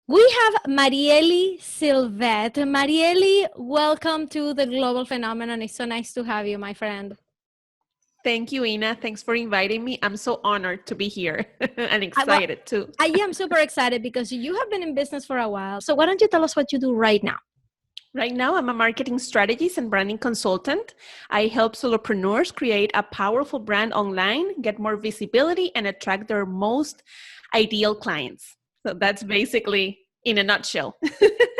We have Marieli Sylvette. Marieli, welcome to the Global Phenomenon. It's so nice to have you, my friend. Thank you, Ina. Thanks for inviting me. I'm so honored to be here and Well, excited too. I am super excited because you have been in business for a while. So why don't you tell us what you do right now? Right now, I'm a marketing strategist and branding consultant. I help solopreneurs create a powerful brand online, get more visibility, and attract their most ideal clients. So that's basically in a nutshell.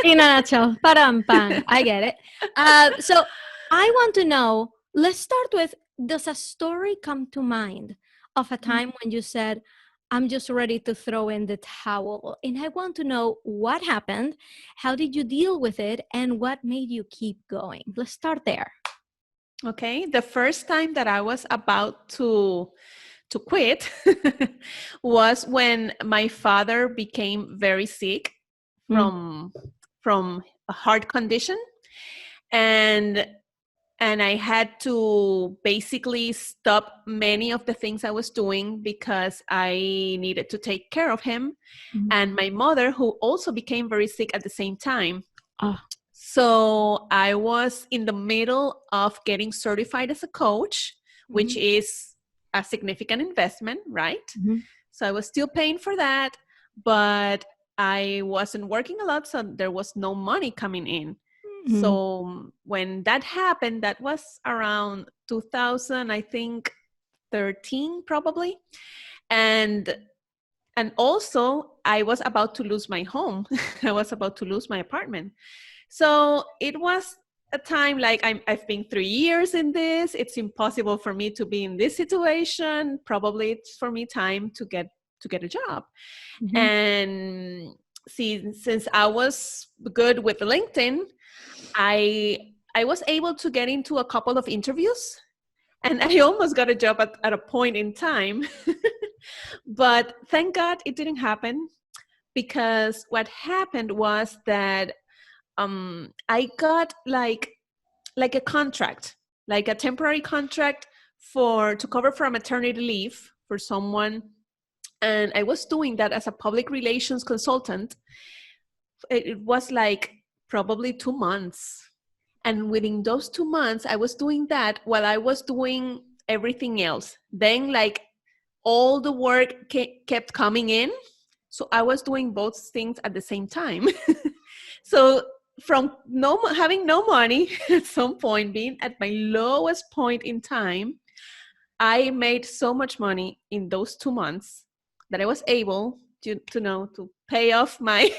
In a nutshell, pan. I get it. So I want to know, let's start with, does a story come to mind of a time when you said, I'm just ready to throw in the towel? And I want to know what happened, how did you deal with it, and what made you keep going? Let's start there. Okay, the first time that I was about to quit was when my father became very sick from a heart condition, and I had to basically stop many of the things I was doing because I needed to take care of him and my mother, who also became very sick at the same time. So I was in the middle of getting certified as a coach, which is a significant investment, right? So I was still paying for that, but I wasn't working a lot, so there was no money coming in. So when that happened, that was around 2000, I think 13 probably. And also I was about to lose my home. I was about to lose my apartment. So it was a time like I've been 3 years in this. It's impossible for me to be in this situation. Probably it's for me time to get a job. And since I was good with LinkedIn, I was able to get into a couple of interviews, and I almost got a job at a point in time. But thank God it didn't happen, because what happened was that I got like a contract, like a temporary contract to cover for a maternity leave for someone. And I was doing that as a public relations consultant. It was like probably 2 months. And within those 2 months, I was doing that while I was doing everything else. Then like all the work kept coming in. So I was doing both things at the same time. So from having no money at some point, being at my lowest point in time, I made so much money in those 2 months that I was able to pay off my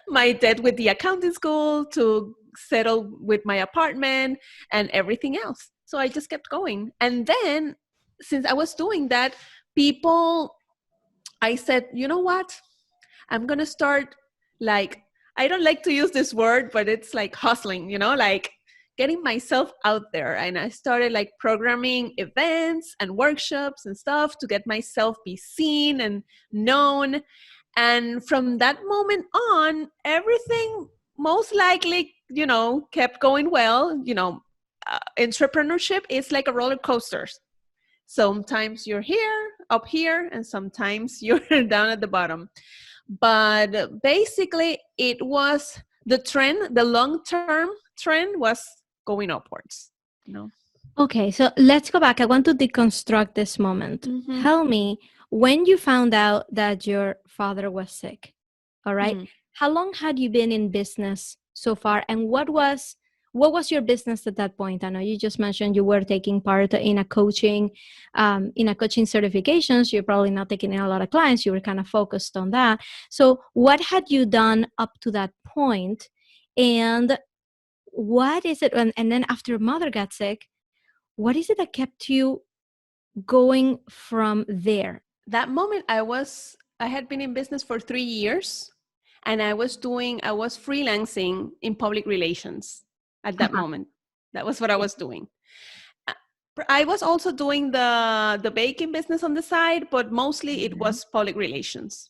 my debt with the accounting school, to settle with my apartment and everything else. So I just kept going. And then since I was doing that, I said, you know what? I'm going to start, like, I don't like to use this word, but it's like hustling, like getting myself out there. And I started like programming events and workshops and stuff to get myself be seen and known. And from that moment on, everything most likely, kept going well. Entrepreneurship is like a roller coaster. Sometimes you're up here, and sometimes you're down at the bottom. But basically, it was the long-term trend was going upwards. Okay, so let's go back. I want to deconstruct this moment. Tell me, when you found out that your father was sick, all right? How long had you been in business so far, and what was your business at that point? I know you just mentioned you were taking part in a coaching certifications. You're probably not taking in a lot of clients. You were kind of focused on that. So what had you done up to that point, and what is it? And then after mother got sick, what is it that kept you going from there? That moment, I had been in business for 3 years, and I was freelancing in public relations at that moment. That was what I was doing. I was also doing the baking business on the side, but mostly it was public relations.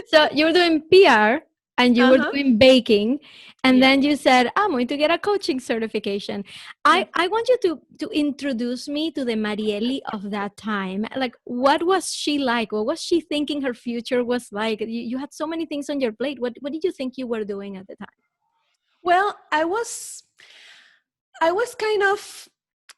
So you were doing PR and you were doing baking. And Yeah. then you said, I'm going to get a coaching certification. Yeah. I want you to introduce me to the Marieli of that time. Like, what was she like? What was she thinking her future was like? You had so many things on your plate. What did you think you were doing at the time? Well, I was kind of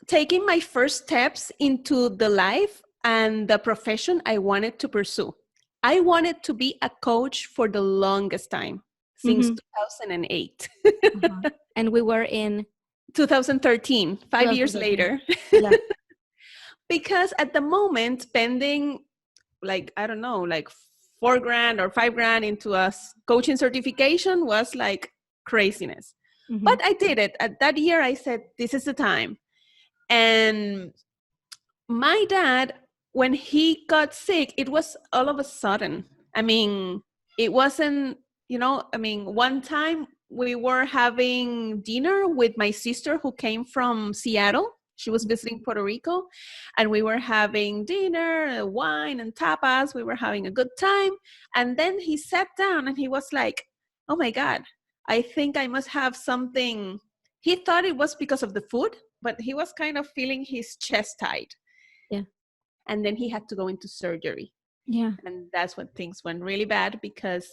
taking my first steps into the life and the profession I wanted to pursue. I wanted to be a coach for the longest time, since Mm-hmm. 2008. Uh-huh. And we were in 2013, 5 years 2013. later. Yeah. Because at the moment, spending like, I don't know, like 4 grand or 5 grand into a coaching certification was like craziness. Mm-hmm. But I did it. At that year, I said, this is the time. And my dad, when he got sick, it was all of a sudden. I mean, it wasn't, one time we were having dinner with my sister who came from Seattle. She was visiting Puerto Rico, and we were having dinner, wine, and tapas. We were having a good time. And then he sat down and he was like, oh my God, I think I must have something. He thought it was because of the food, but he was kind of feeling his chest tight. Yeah. And then he had to go into surgery. Yeah. And that's when things went really bad, because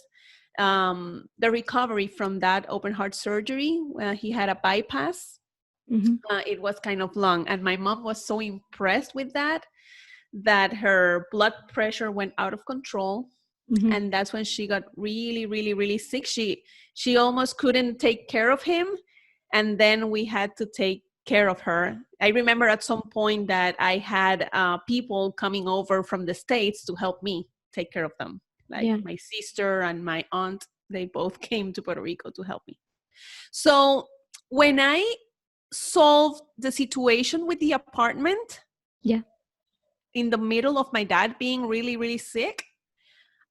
the recovery from that open heart surgery, he had a bypass. Mm-hmm. It was kind of long. And my mom was so impressed with that her blood pressure went out of control. Mm-hmm. And that's when she got really, really, really sick. She almost couldn't take care of him. And then we had to take care of her. I remember at some point that I had people coming over from the States to help me take care of them. Like Yeah. my sister and my aunt, they both came to Puerto Rico to help me. So when I solved the situation with the apartment, Yeah. in the middle of my dad being really, really sick,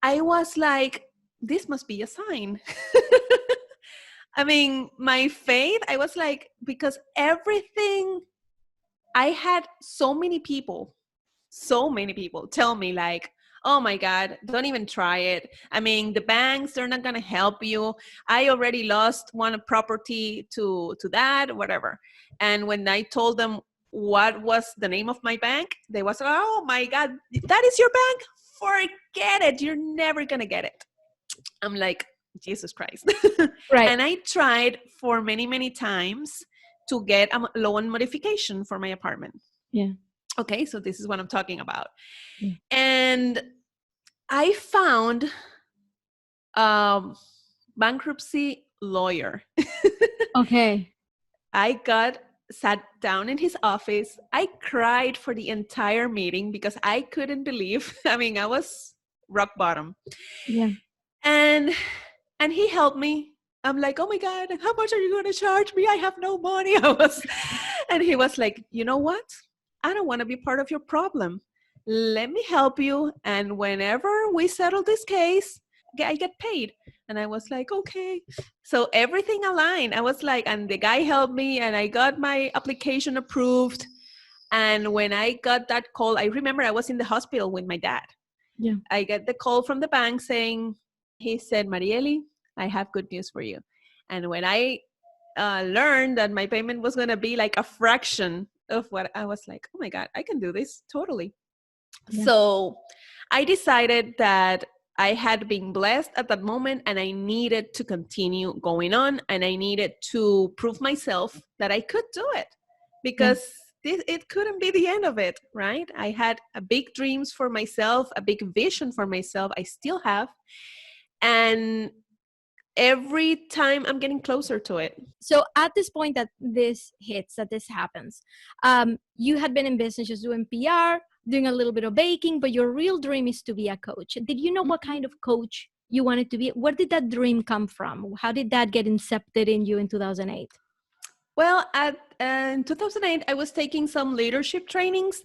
I was like, this must be a sign. I mean, my faith, I was like, because everything, I had so many people tell me like, oh my God, don't even try it. I mean, the banks, they're not going to help you. I already lost one property to that, whatever. And when I told them what was the name of my bank, they was, oh my God, that is your bank? Forget it. You're never going to get it. I'm like, Jesus Christ. Right. And I tried for many, many times to get a loan modification for my apartment. Yeah. Okay, so this is what I'm talking about. Yeah. And I found a bankruptcy lawyer. Okay. I sat down in his office. I cried for the entire meeting because I couldn't believe. I mean, I was rock bottom. Yeah. And he helped me. I'm like, oh my God, how much are you going to charge me? I have no money. And he was like, you know what? I don't want to be part of your problem. Let me help you. And whenever we settle this case, I get paid. And I was like, okay. So everything aligned. I was like, and the guy helped me and I got my application approved. And when I got that call, I remember I was in the hospital with my dad. Yeah. I get the call from the bank saying, he said, Marieli, I have good news for you. And when I learned that my payment was going to be like a fraction of what, I was like, oh my God, I can do this totally. Yeah. So I decided that I had been blessed at that moment and I needed to continue going on and I needed to prove myself that I could do it because it couldn't be the end of it, right? I had a big dreams for myself, a big vision for myself. I still have. And every time I'm getting closer to it. So at this point that this hits, that this happens, you had been in business just doing PR, doing a little bit of baking, but your real dream is to be a coach. Did you know what kind of coach you wanted to be? Where did that dream come from? How did that get incepted in you in 2008? Well, in 2008, I was taking some leadership trainings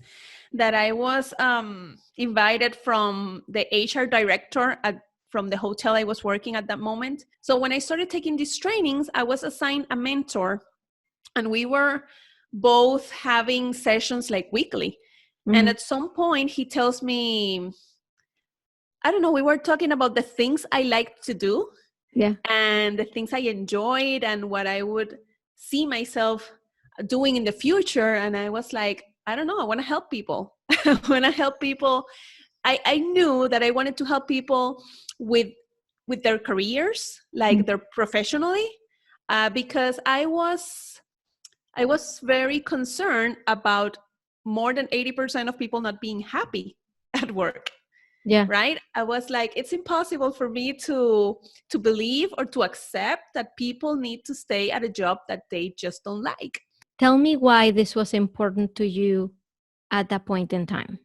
that I was invited from the HR director from the hotel I was working at that moment. So when I started taking these trainings, I was assigned a mentor and we were both having sessions like weekly. Mm-hmm. And at some point he tells me, I don't know, we were talking about the things I like to do. Yeah. and the things I enjoyed and what I would see myself doing in the future. And I was like, I don't know, I want to help people. I want to help people. I knew that I wanted to help people with their careers, like their professionally, because I was very concerned about more than 80% of people not being happy at work. Yeah. Right? I was like, it's impossible for me to believe or to accept that people need to stay at a job that they just don't like. Tell me why this was important to you at that point in time.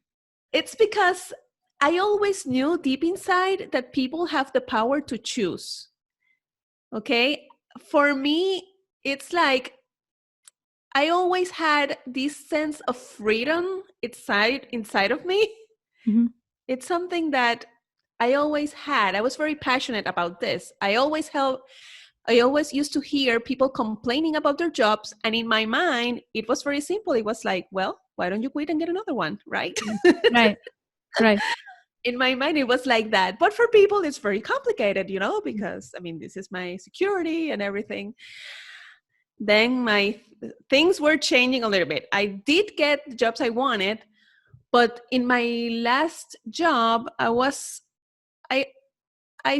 It's because I always knew deep inside that people have the power to choose. Okay? For me, it's like I always had this sense of freedom inside of me. Mm-hmm. It's something that I always had. I was very passionate about this. I always used to hear people complaining about their jobs. And in my mind, it was very simple. It was like, well, why don't you quit and get another one? Right? Right. Right. In my mind, it was like that. But for people, it's very complicated, because I mean, this is my security and everything. Then my things were changing a little bit. I did get the jobs I wanted, but in my last job, I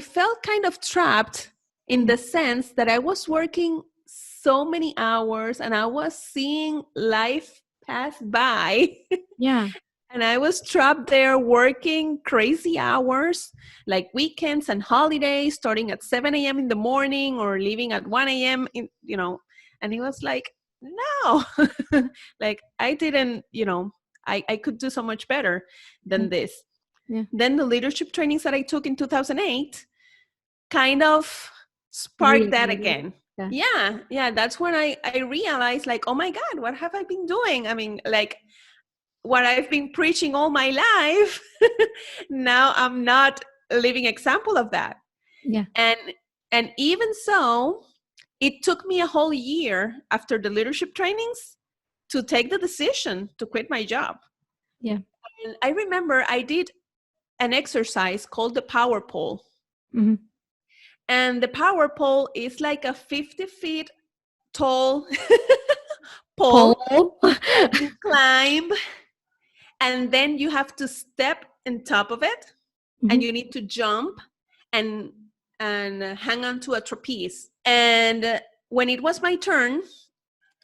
felt kind of trapped in the sense that I was working so many hours and I was seeing life pass by. Yeah. And I was trapped there working crazy hours, like weekends and holidays, starting at 7 a.m. in the morning or leaving at 1 a.m. And it was like, no, like I didn't, I could do so much better than this. Yeah. Then the leadership trainings that I took in 2008 kind of sparked that Reignited. again. Yeah. Yeah. That's when I realized, like, oh my God, what have I been doing? I mean, like, what I've been preaching all my life, now I'm not a living example of that. Yeah. And even so, it took me a whole year after the leadership trainings to take the decision to quit my job. Yeah. And I remember I did an exercise called the power pole. Mm-hmm. And the power pole is like a 50 feet tall pole that you climb, and then you have to step on top of it, and you need to jump and hang on to a trapeze. And when it was my turn,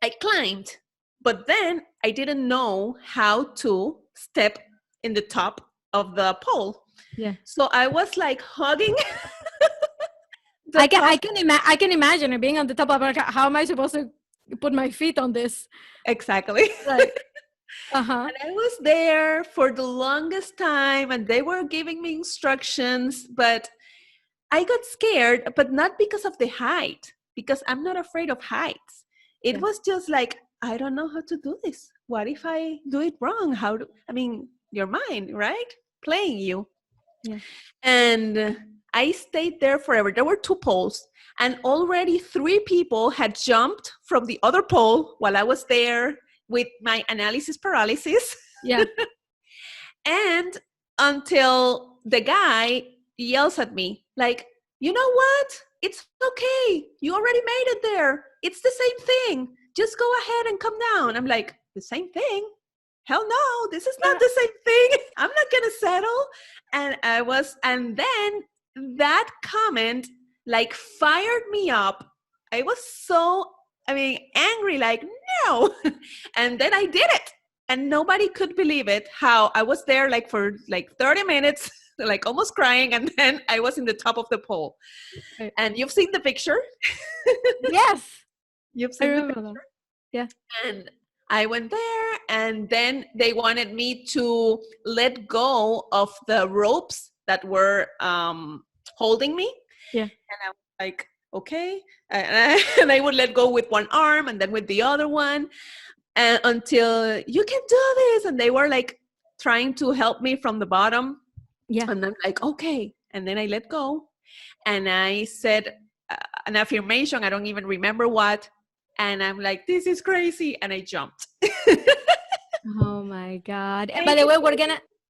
I climbed, but then I didn't know how to step in the top of the pole. Yeah. So I was like hugging I can imagine it being on the top of it. How am I supposed to put my feet on this? Exactly. Right. Uh-huh. And I was there for the longest time, and they were giving me instructions, but I got scared, but not because of the height, because I'm not afraid of heights. It was just like, I don't know how to do this. What if I do it wrong? Your mind, right? Playing you. Yeah. And I stayed there forever. There were 2 poles, and already 3 people had jumped from the other pole while I was there with my analysis paralysis. Yeah. And until the guy yells at me, like, you know what? It's okay. You already made it there. It's the same thing. Just go ahead and come down. I'm like, the same thing? Hell no, this is not the same thing. I'm not going to settle. And then that comment like fired me up. I was so, angry, like, no. And then I did it. And nobody could believe it, how I was there like for like 30 minutes, like almost crying. And then I was in the top of the pole. Right. And you've seen the picture? Yes. You've seen the picture? That. Yeah. And I went there, and then they wanted me to let go of the ropes that were holding me. Yeah. And I was like, okay. And I would let go with one arm and then with the other one. And until you can do this. And they were like trying to help me from the bottom. Yeah. And I'm like, okay. And then I let go. And I said an affirmation. I don't even remember what. And I'm like, this is crazy. And I jumped. Oh my God. And by the way,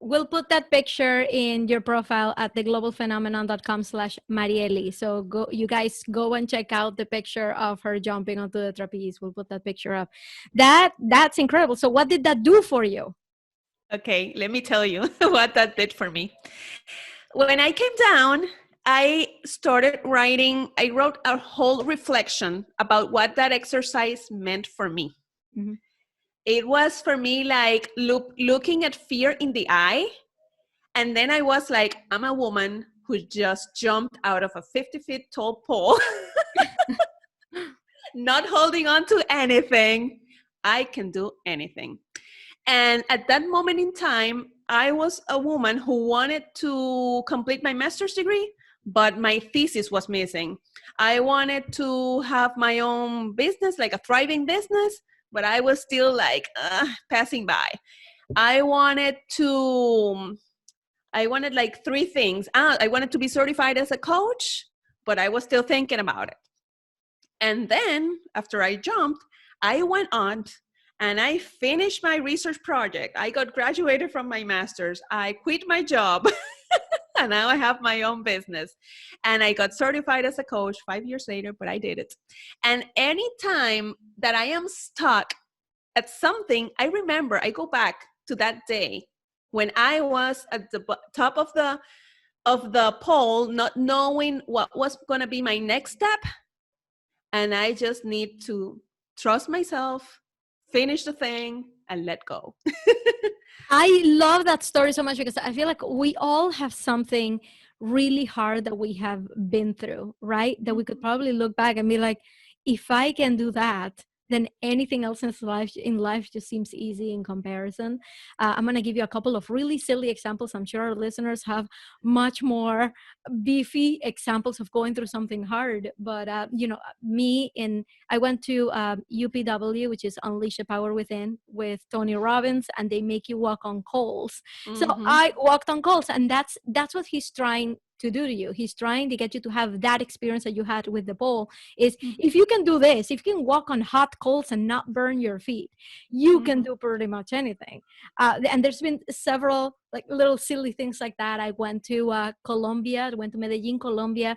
we'll put that picture in your profile at theglobalphenomenon.com/Marieli. So you guys go and check out the picture of her jumping onto the trapeze. We'll put that picture up. That's incredible. So what did that do for you? Okay, let me tell you what that did for me. When I came down, I started writing, I wrote a whole reflection about what that exercise meant for me. Mm-hmm. It was for me like looking at fear in the eye. And then I was like, I'm a woman who just jumped out of a 50 feet tall pole, not holding on to anything. I can do anything. And at that moment in time, I was a woman who wanted to complete my master's degree, but my thesis was missing. I wanted to have my own business, like a thriving business, but I was still like passing by. I wanted like three things. I wanted to be certified as a coach, but I was still thinking about it. And then after I jumped, I went on and I finished my research project. I got graduated from my master's. I quit my job. And now I have my own business. And I got certified as a coach 5 years later, but I did it. And anytime that I am stuck at something, I remember, I go back to that day when I was at the top of the pole, not knowing what was going to be my next step. And I just need to trust myself, finish the thing, and let go. I love that story so much because I feel like we all have something really hard that we have been through, right? That we could probably look back and be like, if I can do that, then anything else in life just seems easy in comparison. I'm going to give you a couple of really silly examples. I'm sure our listeners have much more beefy examples of going through something hard. But, I went to UPW, which is Unleash the Power Within, with Tony Robbins, and they make you walk on coals. Mm-hmm. So I walked on coals, and that's what he's trying to do to you. He's trying to get you to have that experience that you had with the pole. Is if you can do this, if you can walk on hot coals and not burn your feet, you can do pretty much anything. And there's been several like little silly things like that. I went to Colombia, went to Medellin, Colombia,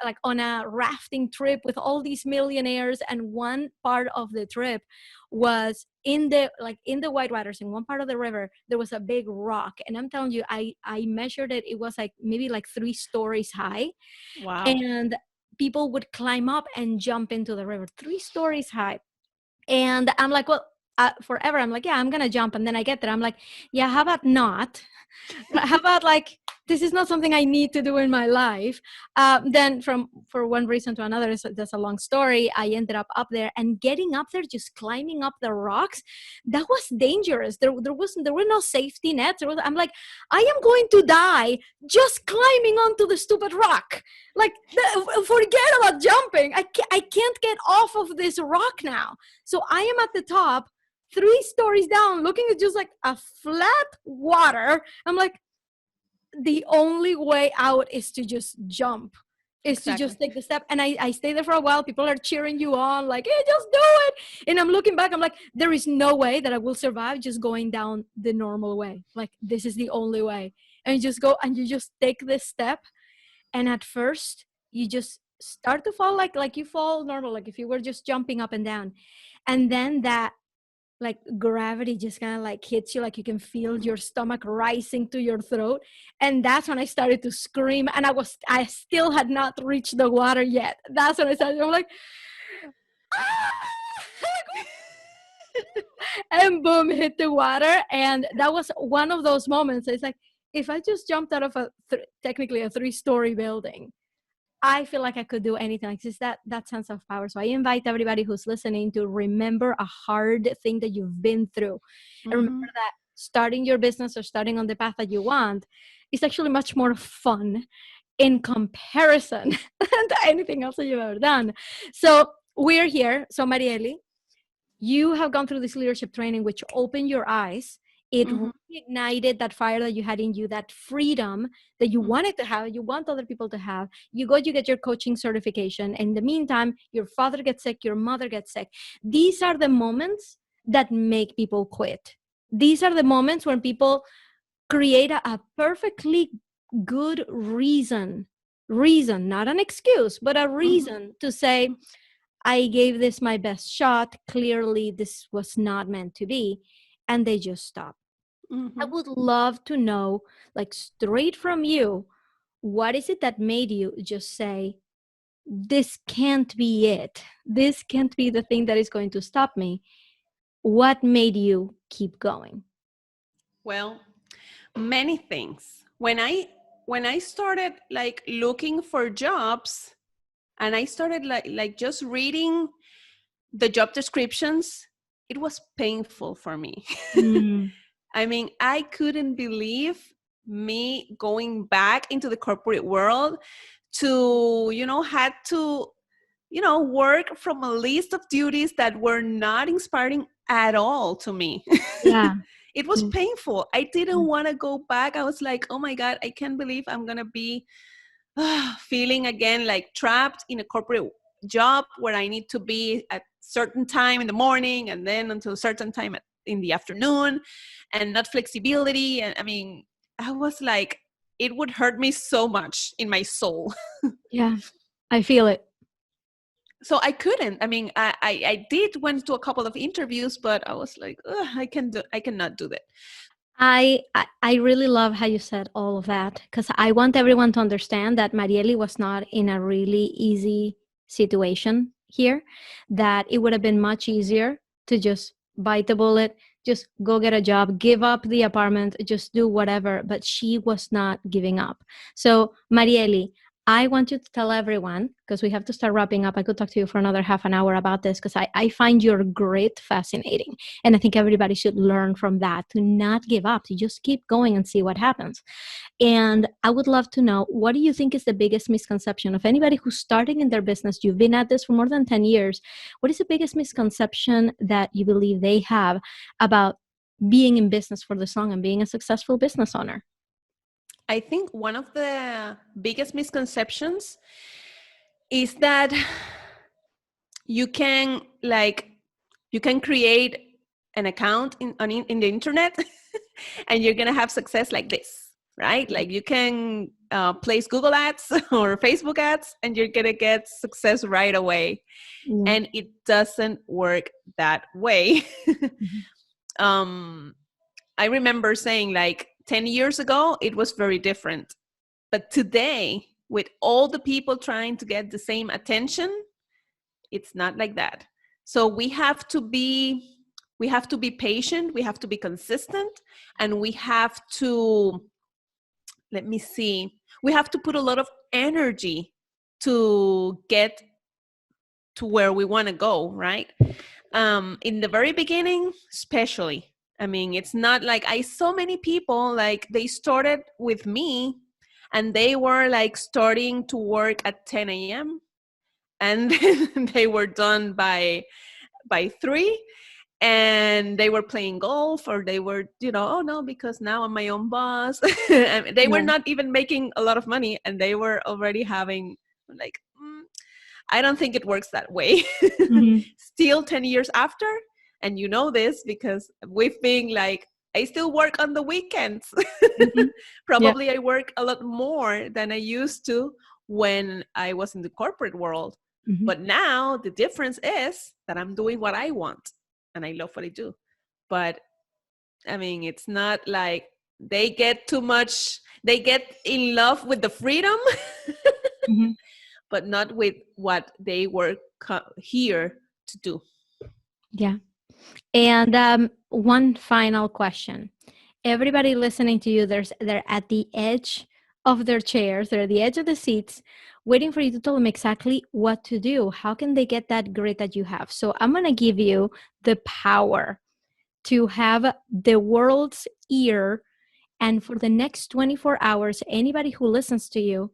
like on a rafting trip with all these millionaires. And one part of the trip was in the White Waters, in one part of the river, there was a big rock. And I'm telling you, I measured it. It was like maybe like 3 stories high. Wow. And people would climb up and jump into the river, 3 stories high. And I'm like, well, forever. I'm like, yeah, I'm going to jump. And then I get there. I'm like, yeah, how about not? How about like, this is not something I need to do in my life. Then for one reason to another, that's a long story, I ended up there, and getting up there, just climbing up the rocks, that was dangerous. There were no safety nets. I'm like, I am going to die just climbing onto the stupid rock. Like, forget about jumping. I can't get off of this rock now. So I am at the top, 3 stories down, looking at just like a flat water. I'm like, the only way out is to just jump, to just take the step. And I stay there for a while. People are cheering you on, like, hey, just do it. And I'm looking back, I'm like, there is no way that I will survive just going down the normal way. Like, this is the only way. And you just go and you just take this step. And at first you just start to fall like you fall normal, like if you were just jumping up and down. And then that like gravity just kind of like hits you, like you can feel your stomach rising to your throat. And that's when I started to scream, and I still had not reached the water yet. That's when I started, I'm like, and boom, hit the water. And that was one of those moments. It's like, if I just jumped out of technically a 3-story building, I feel like I could do anything. Like, just that sense of power. So I invite everybody who's listening to remember a hard thing that you've been through. And remember that starting your business or starting on the path that you want is actually much more fun in comparison to anything else that you've ever done. So we're here. So Marieli, you have gone through this leadership training, which opened your eyes. It reignited that fire that you had in you, that freedom that you wanted to have, you want other people to have. You get your coaching certification. In the meantime, your father gets sick, your mother gets sick. These are the moments that make people quit. These are the moments when people create a perfectly good reason, not an excuse, but a reason to say, I gave this my best shot. Clearly, this was not meant to be. And they just stop. I would love to know, like straight from you, what is it that made you just say, this can't be it? This can't be the thing that is going to stop me. What made you keep going? Well, many things. When I started like looking for jobs, and I started like just reading the job descriptions, it was painful for me. Mm, I mean, I couldn't believe me going back into the corporate world to, had to, work from a list of duties that were not inspiring at all to me. yeah. It was Mm, painful. I didn't want to go back. I was like, oh my God, I can't believe I'm going to be feeling again like trapped in a corporate job where I need to be at certain time in the morning and then until a certain time in the afternoon, and not flexibility. And I mean, I was like, it would hurt me so much in my soul. yeah. I feel it. So I couldn't. I mean, I did went to a couple of interviews, but I was like, I cannot do that. I really love how you said all of that, because I want everyone to understand that Marieli was not in a really easy situation here, that it would have been much easier to just bite the bullet, just go get a job, give up the apartment, just do whatever. But she was not giving up. So, Marieli, I want you to tell everyone, because we have to start wrapping up. I could talk to you for another half an hour about this, because I find your grit fascinating. And I think everybody should learn from that, to not give up, to just keep going and see what happens. And I would love to know, what do you think is the biggest misconception of anybody who's starting in their business? You've been at this for more than 10 years. What is the biggest misconception that you believe they have about being in business for this long and being a successful business owner? I think one of the biggest misconceptions is that you can create an account in the internet and you're gonna have success like this, right? Like you can place Google ads or Facebook ads and you're gonna get success right away. Yeah. And it doesn't work that way. um I remember saying like 10 years ago it was very different, but today with all the people trying to get the same attention, it's not like that. So we have to be patient, we have to be consistent, and we have to, let me see, we have to put a lot of energy to get to where we want to go, right? In the very beginning, especially, I mean, it's not like I saw many people like they started with me and they were like starting to work at 10 a.m. and then they were done by 3, and they were playing golf, or they were, oh no, because now I'm my own boss. And they were Yeah. not even making a lot of money and they were already having like, I don't think it works that way. Mhm. Still 10 years after, and you know this because we've been like, I still work on the weekends. Mhm. Yeah. Probably I work a lot more than I used to when I was in the corporate world. Mhm. But now the difference is that I'm doing what I want and I love what I do. But I mean, it's not like they get too much, they get in love with the freedom, Mhm. but not with what they were here to do. Yeah. And one final question. Everybody listening to you, they're at the edge of their chairs, they're at the edge of the seats, waiting for you to tell them exactly what to do. How can they get that grit that you have? So I'm going to give you the power to have the world's ear. And for the next 24 hours, anybody who listens to you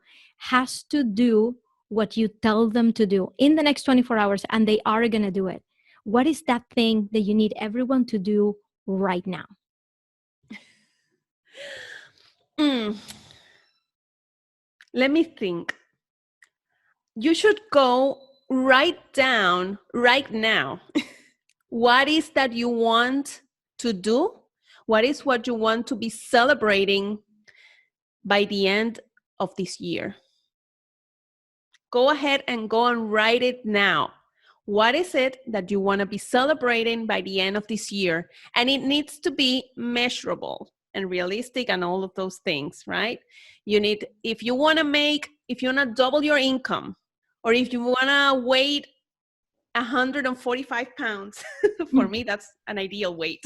has to do what you tell them to do in the next 24 hours, and they are going to do it. What is that thing that you need everyone to do right now? Mm, let me think. You should go write down right now what is that you want to do, What is what you want to be celebrating by the end of this year? Go ahead and go and write it now. What is it that you want to be celebrating by the end of this year? And it needs to be measurable and realistic and all of those things, right? If you want to double your income, or if you want to weigh 145 pounds, for me, that's an ideal weight.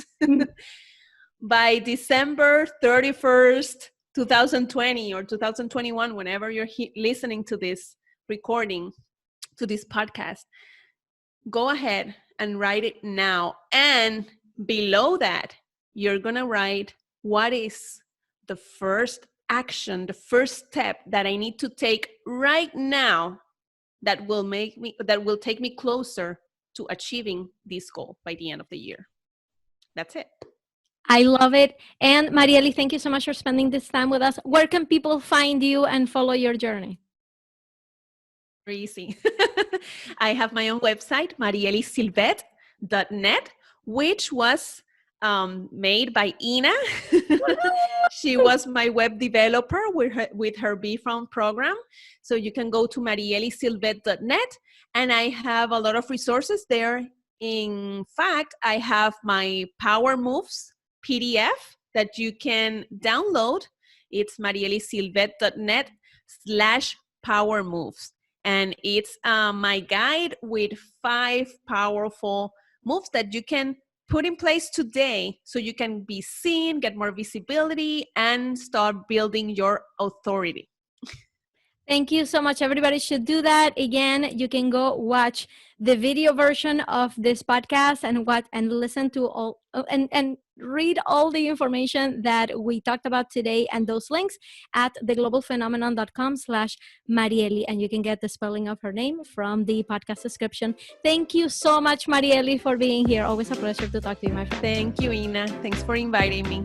By December 31st, 2020 or 2021, whenever you're listening to this recording, to this podcast, go ahead and write it now. And below that, you're going to write, what is the first action, the first step that I need to take right now that will take me closer to achieving this goal by the end of the year. That's it. I love it. And Mariely, thank you so much for spending this time with us. Where can people find you and follow your journey? Very easy. I have my own website, marielysylvette.net, which was made by Ina. She was my web developer with her BFROM program. So you can go to marielysylvette.net, and I have a lot of resources there. In fact, I have my Power Moves PDF that you can download. It's marielysylvette.net/Power Moves. And it's my guide with 5 powerful moves that you can put in place today so you can be seen, get more visibility, and start building your authority. Thank you so much. Everybody should do that. Again, you can go watch the video version of this podcast and listen to all and read all the information that we talked about today and those links at theglobalphenomenon.com/Mariely. And you can get the spelling of her name from the podcast description. Thank you so much, Mariely, for being here. Always a pleasure to talk to you, my friend. Thank you, Ina. Thanks for inviting me.